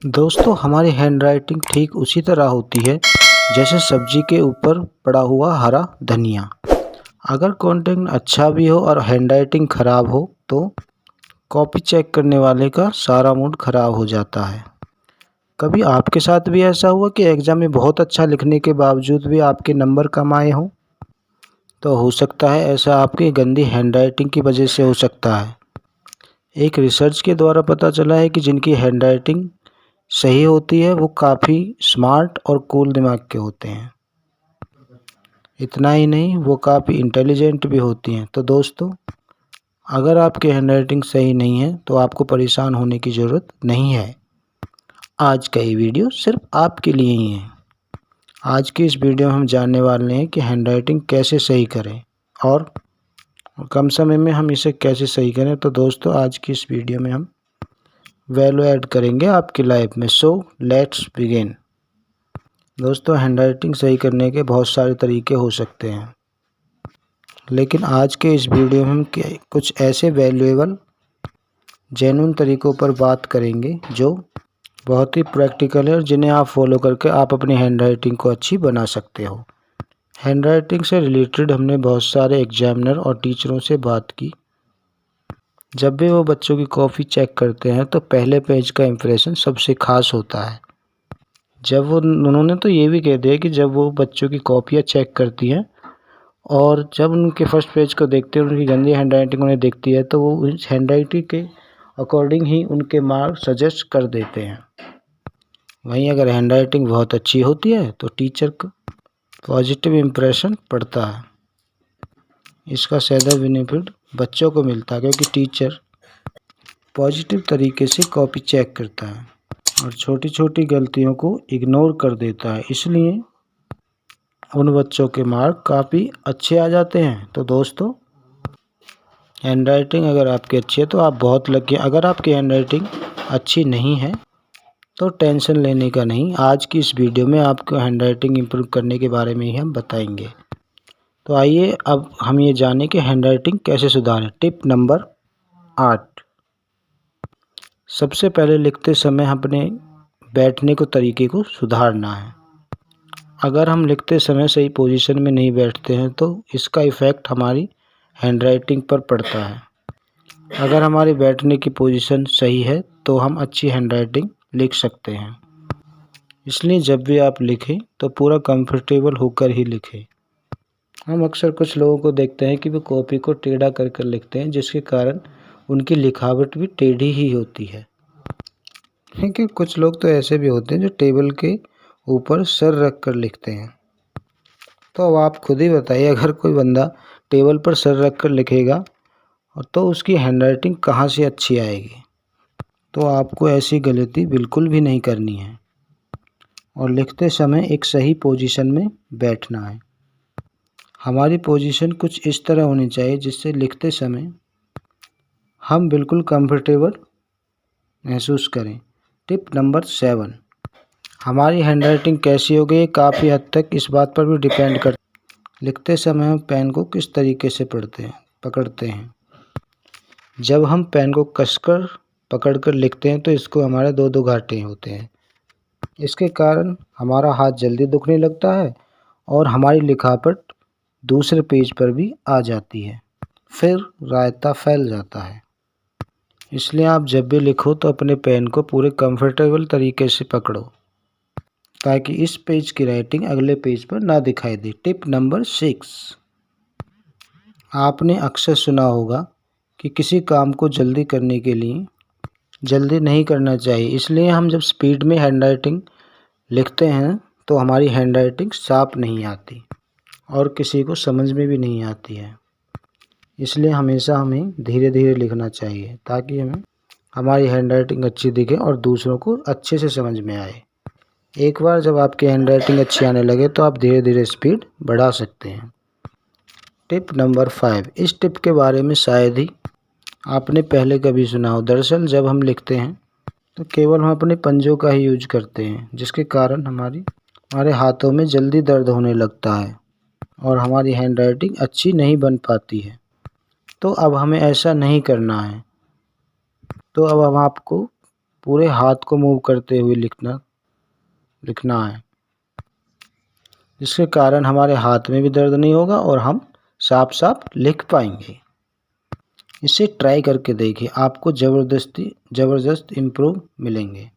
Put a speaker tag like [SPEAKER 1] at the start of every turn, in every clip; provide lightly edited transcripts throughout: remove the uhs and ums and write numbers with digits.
[SPEAKER 1] दोस्तों, हमारी हैंडराइटिंग ठीक उसी तरह होती है जैसे सब्जी के ऊपर पड़ा हुआ हरा धनिया। अगर कंटेंट अच्छा भी हो और हैंडराइटिंग ख़राब हो तो कॉपी चेक करने वाले का सारा मूड ख़राब हो जाता है। कभी आपके साथ भी ऐसा हुआ कि एग्ज़ाम में बहुत अच्छा लिखने के बावजूद भी आपके नंबर कम आए हों? तो हो सकता है ऐसा आपकी गंदी हैंडराइटिंग की वजह से हो सकता है। एक रिसर्च के द्वारा पता चला है कि जिनकी हैंडराइटिंग सही होती है वो काफ़ी स्मार्ट और कूल दिमाग के होते हैं। इतना ही नहीं, वो काफ़ी इंटेलिजेंट भी होती हैं। तो दोस्तों, अगर आपकी हैंडराइटिंग सही नहीं है तो आपको परेशान होने की ज़रूरत नहीं है। आज का ये वीडियो सिर्फ आपके लिए ही है। आज की इस वीडियो में हम जानने वाले हैं कि हैंडराइटिंग कैसे सही करें और कम समय में हम इसे कैसे सही करें। तो दोस्तों, आज की इस वीडियो में हम वैल्यू ऐड करेंगे आपकी लाइफ में। So let's begin. दोस्तों, हैंडराइटिंग सही करने के बहुत सारे तरीके हो सकते हैं, लेकिन आज के इस वीडियो में हम कुछ ऐसे वैल्यूएबल जेन्युइन तरीक़ों पर बात करेंगे जो बहुत ही प्रैक्टिकल है और जिन्हें आप फॉलो करके आप अपनी हैंडराइटिंग को अच्छी बना सकते हो। हैंडराइटिंग से रिलेटेड हमने बहुत सारे एग्जामिनर और टीचरों से बात की। जब भी वो बच्चों की कॉपी चेक करते हैं तो पहले पेज का इम्प्रेशन सबसे ख़ास होता है। उन्होंने तो ये भी कह दिया कि जब वो बच्चों की कॉपियाँ चेक करती हैं और जब उनके फर्स्ट पेज को देखते हैं, उनकी गंदी हैंडराइटिंग उन्हें दिखती है, तो वो उस हैंडराइटिंग के अकॉर्डिंग ही उनके मार्क सजेस्ट कर देते हैं। वहीं अगर हैंडराइटिंग बहुत अच्छी होती है तो टीचर को पॉजिटिव इम्प्रेशन पड़ता है। इसका सीधा बेनिफिट बच्चों को मिलता है क्योंकि टीचर पॉजिटिव तरीके से कॉपी चेक करता है और छोटी छोटी गलतियों को इग्नोर कर देता है, इसलिए उन बच्चों के मार्क काफ़ी अच्छे आ जाते हैं। तो दोस्तों, हैंडराइटिंग अगर आपकी अच्छी है तो आप बहुत लकी हैं। अगर आपकी हैंडराइटिंग अच्छी नहीं है तो टेंशन लेने का नहीं। आज की इस वीडियो में आपको हैंडराइटिंग इम्प्रूव करने के बारे में ही हम बताएंगे। तो आइए अब हम ये जानें कि हैंडराइटिंग कैसे सुधारें। Tip number 8। सबसे पहले लिखते समय अपने बैठने को तरीके को सुधारना है। अगर हम लिखते समय सही पोजीशन में नहीं बैठते हैं तो इसका इफ़ेक्ट हमारी हैंडराइटिंग पर पड़ता है। अगर हमारी बैठने की पोजीशन सही है तो हम अच्छी हैंडराइटिंग लिख सकते हैं। इसलिए जब भी आप लिखें तो पूरा कंफर्टेबल होकर ही लिखें। हम अक्सर कुछ लोगों को देखते हैं कि वो कॉपी को टेढ़ा कर कर लिखते हैं, जिसके कारण उनकी लिखावट भी टेढ़ी ही होती है। लेकिन कुछ लोग तो ऐसे भी होते हैं जो टेबल के ऊपर सर रख कर लिखते हैं। तो अब आप खुद ही बताइए, अगर कोई बंदा टेबल पर सर रख कर लिखेगा तो उसकी हैंडराइटिंग कहाँ से अच्छी आएगी। तो आपको ऐसी गलती बिल्कुल भी नहीं करनी है और लिखते समय एक सही पोजीशन में बैठना है। हमारी पोजीशन कुछ इस तरह होनी चाहिए जिससे लिखते समय हम बिल्कुल कंफर्टेबल महसूस करें। Tip number 7। हमारी हैंडराइटिंग कैसी हो गई काफ़ी हद तक इस बात पर भी डिपेंड करता है लिखते समय हम पेन को किस तरीके से पकड़ते हैं। जब हम पेन को कसकर पकड़कर लिखते हैं तो इसको हमारे दो घाटे होते हैं। इसके कारण हमारा हाथ जल्दी दुखने लगता है और हमारी लिखावट दूसरे पेज पर भी आ जाती है, फिर रायता फैल जाता है। इसलिए आप जब भी लिखो तो अपने पेन को पूरे कंफर्टेबल तरीके से पकड़ो ताकि इस पेज की राइटिंग अगले पेज पर ना दिखाई दे। Tip number 6। आपने अक्सर सुना होगा कि किसी काम को जल्दी करने के लिए जल्दी नहीं करना चाहिए। इसलिए हम जब स्पीड में हैंडराइटिंग लिखते हैं तो हमारी हैंडराइटिंग साफ नहीं आती और किसी को समझ में भी नहीं आती है। इसलिए हमेशा हमें धीरे धीरे लिखना चाहिए ताकि हमारी हैंडराइटिंग अच्छी दिखे और दूसरों को अच्छे से समझ में आए। एक बार जब आपकी हैंडराइटिंग अच्छी आने लगे तो आप धीरे धीरे स्पीड बढ़ा सकते हैं। Tip number 5। इस टिप के बारे में शायद ही आपने पहले कभी सुना हो। दरअसल जब हम लिखते हैं तो केवल हम अपने पंजों का ही यूज करते हैं, जिसके कारण हमारे हाथों में जल्दी दर्द होने लगता है और हमारी हैंडराइटिंग अच्छी नहीं बन पाती है। तो अब हमें ऐसा नहीं करना है। तो अब हम आपको पूरे हाथ को मूव करते हुए लिखना है, जिसके कारण हमारे हाथ में भी दर्द नहीं होगा और हम साफ साफ लिख पाएंगे। इसे ट्राई करके देखिए, आपको ज़बरदस्त इम्प्रूव मिलेंगे।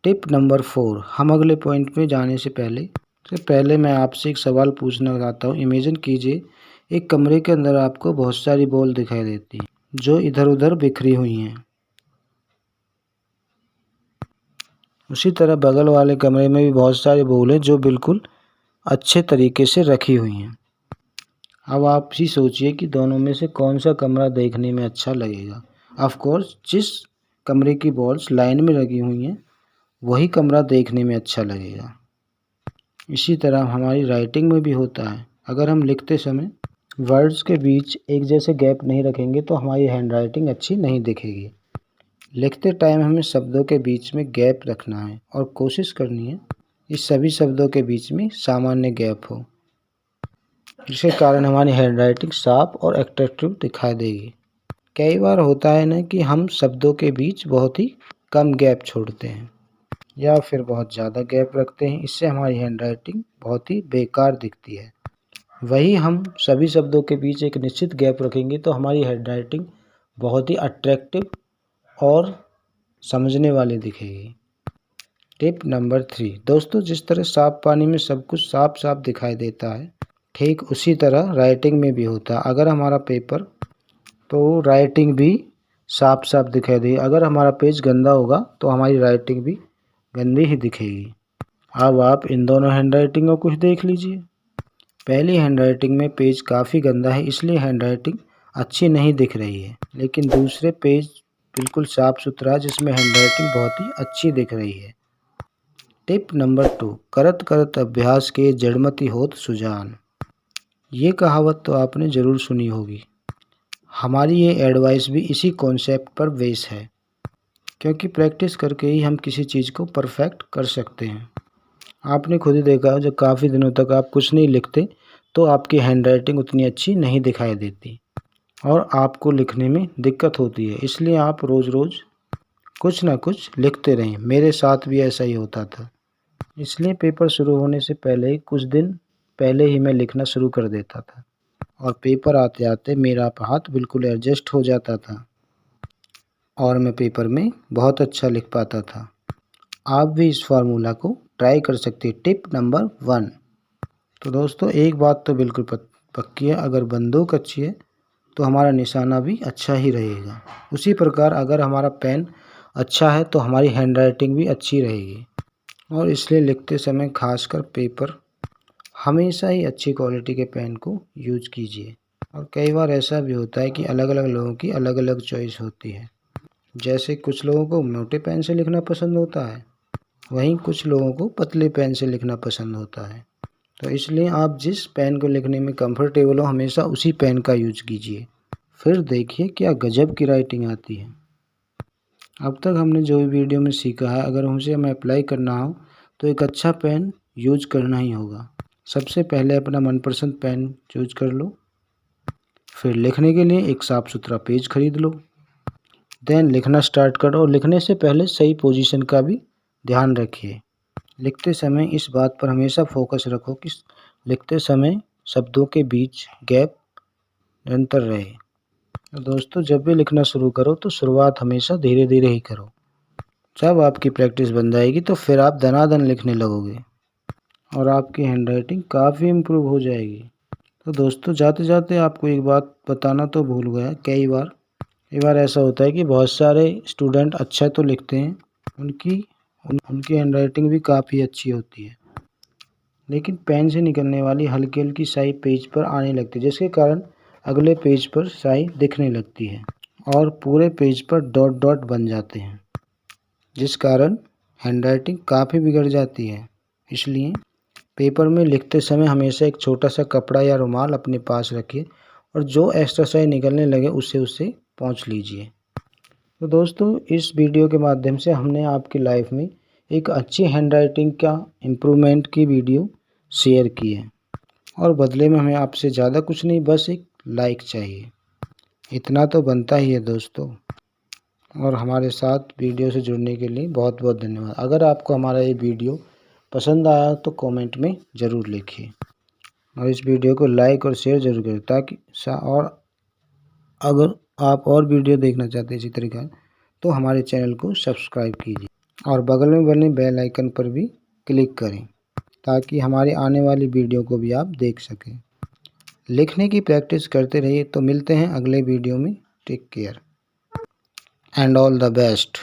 [SPEAKER 1] टिप नंबर 4, हम अगले पॉइंट में जाने से पहले मैं आपसे एक सवाल पूछना चाहता हूँ। इमेजिन कीजिए एक कमरे के अंदर आपको बहुत सारी बॉल दिखाई देती हैं जो इधर उधर बिखरी हुई हैं। उसी तरह बगल वाले कमरे में भी बहुत सारी बॉल हैं जो बिल्कुल अच्छे तरीके से रखी हुई हैं। अब आप ही सोचिए कि दोनों में से कौन सा कमरा देखने में अच्छा लगेगा। ऑफ कोर्स जिस कमरे की बॉल्स लाइन में लगी हुई हैं वही कमरा देखने में अच्छा लगेगा। इसी तरह हमारी राइटिंग में भी होता है। अगर हम लिखते समय वर्ड्स के बीच एक जैसे गैप नहीं रखेंगे तो हमारी हैंडराइटिंग अच्छी नहीं दिखेगी। लिखते टाइम हमें शब्दों के बीच में गैप रखना है और कोशिश करनी है इस सभी शब्दों के बीच में सामान्य गैप हो, जिसके कारण हमारी हैंडराइटिंग साफ और अट्रैक्टिव दिखाई देगी। कई बार होता है ना कि हम शब्दों के बीच बहुत ही कम गैप छोड़ते हैं या फिर बहुत ज़्यादा गैप रखते हैं। इससे हमारी हैंडराइटिंग बहुत ही बेकार दिखती है। वही हम सभी शब्दों के बीच एक निश्चित गैप रखेंगे तो हमारी हैंडराइटिंग बहुत ही अट्रैक्टिव और समझने वाली दिखेगी। टिप नंबर 3, दोस्तों जिस तरह साफ पानी में सब कुछ साफ साफ दिखाई देता है, ठीक उसी तरह राइटिंग में भी होता है। अगर हमारा पेपर तो राइटिंग भी साफ साफ दिखाई देगी। अगर हमारा पेज गंदा होगा तो हमारी राइटिंग भी गंदी ही दिखेगी। अब आप इन दोनों हैंडराइटिंग को कुछ देख लीजिए। पहली हैंडराइटिंग में पेज काफ़ी गंदा है, इसलिए हैंडराइटिंग अच्छी नहीं दिख रही है। लेकिन दूसरे पेज बिल्कुल साफ सुथरा जिसमें हैंडराइटिंग बहुत ही अच्छी दिख रही है। टिप नंबर 2, करत करत अभ्यास के जड़मति होत सुजान। ये कहावत तो आपने ज़रूर सुनी होगी। हमारी ये एडवाइस भी इसी कॉन्सेप्ट पर बेस है, क्योंकि प्रैक्टिस करके ही हम किसी चीज़ को परफेक्ट कर सकते हैं। आपने खुद ही देखा है जब काफ़ी दिनों तक आप कुछ नहीं लिखते तो आपकी हैंडराइटिंग उतनी अच्छी नहीं दिखाई देती और आपको लिखने में दिक्कत होती है। इसलिए आप रोज़ रोज़ कुछ ना कुछ लिखते रहें। मेरे साथ भी ऐसा ही होता था, इसलिए पेपर शुरू होने से पहले कुछ दिन पहले ही मैं लिखना शुरू कर देता था और पेपर आते आते मेरा हाथ बिल्कुल एडजस्ट हो जाता था और मैं पेपर में बहुत अच्छा लिख पाता था। आप भी इस फार्मूला को ट्राई कर सकते हैं। टिप नंबर 1, तो दोस्तों एक बात तो बिल्कुल पक्की है, अगर बंदूक अच्छी है तो हमारा निशाना भी अच्छा ही रहेगा। उसी प्रकार अगर हमारा पेन अच्छा है तो हमारी हैंडराइटिंग भी अच्छी रहेगी। और इसलिए लिखते समय खासकर पेपर हमेशा ही अच्छी क्वालिटी के पेन को यूज कीजिए। और कई बार ऐसा भी होता है कि अलग अलग लोगों की अलग अलग चॉइस होती है। जैसे कुछ लोगों को मोटे पेन से लिखना पसंद होता है, वहीं कुछ लोगों को पतले पेन से लिखना पसंद होता है। तो इसलिए आप जिस पेन को लिखने में कंफर्टेबल हो हमेशा उसी पेन का यूज कीजिए। फिर देखिए क्या गजब की राइटिंग आती है। अब तक हमने जो भी वीडियो में सीखा है, अगर उसे हमें अप्लाई करना हो तो एक अच्छा पेन यूज करना ही होगा। सबसे पहले अपना मनपसंद पेन चूज कर लो, फिर लिखने के लिए एक साफ़ सुथरा पेज खरीद लो, देन लिखना स्टार्ट करो। और लिखने से पहले सही पोजीशन का भी ध्यान रखिए। लिखते समय इस बात पर हमेशा फोकस रखो कि लिखते समय शब्दों के बीच गैप निरंतर रहे। तो दोस्तों जब भी लिखना शुरू करो तो शुरुआत हमेशा धीरे धीरे ही करो। जब आपकी प्रैक्टिस बन जाएगी तो फिर आप दनादन लिखने लगोगे और आपकी हैंडराइटिंग काफ़ी इम्प्रूव हो जाएगी। तो दोस्तों जाते जाते आपको एक बात बताना तो भूल गया, कई बार ऐसा होता है कि बहुत सारे स्टूडेंट अच्छा तो लिखते हैं, उनकी हैंडराइटिंग भी काफ़ी अच्छी होती है, लेकिन पेन से निकलने वाली हल्की हल्की स्याही पेज पर आने लगती है, जिसके कारण अगले पेज पर स्याही दिखने लगती है और पूरे पेज पर डॉट डॉट बन जाते हैं, जिस कारण हैंडराइटिंग काफ़ी बिगड़ जाती है। इसलिए पेपर में लिखते समय हमेशा एक छोटा सा कपड़ा या रुमाल अपने पास रखिए और जो एक्स्ट्रा स्याही निकलने लगे उसे पहुंच लीजिए। तो दोस्तों, इस वीडियो के माध्यम से हमने आपकी लाइफ में एक अच्छी हैंडराइटिंग का इम्प्रूवमेंट की वीडियो शेयर की है और बदले में हमें आपसे ज़्यादा कुछ नहीं, बस एक लाइक चाहिए। इतना तो बनता ही है दोस्तों। और हमारे साथ वीडियो से जुड़ने के लिए बहुत बहुत धन्यवाद। अगर आपको हमारा ये वीडियो पसंद आया तो कमेंट में ज़रूर लिखिए और इस वीडियो को लाइक और शेयर ज़रूर करें ताकि और अगर आप और वीडियो देखना चाहते हैं इसी तरीका तो हमारे चैनल को सब्सक्राइब कीजिए और बगल में बने बेल आइकन पर भी क्लिक करें ताकि हमारे आने वाली वीडियो को भी आप देख सकें। लिखने की प्रैक्टिस करते रहिए। तो मिलते हैं अगले वीडियो में। Take care and all the best.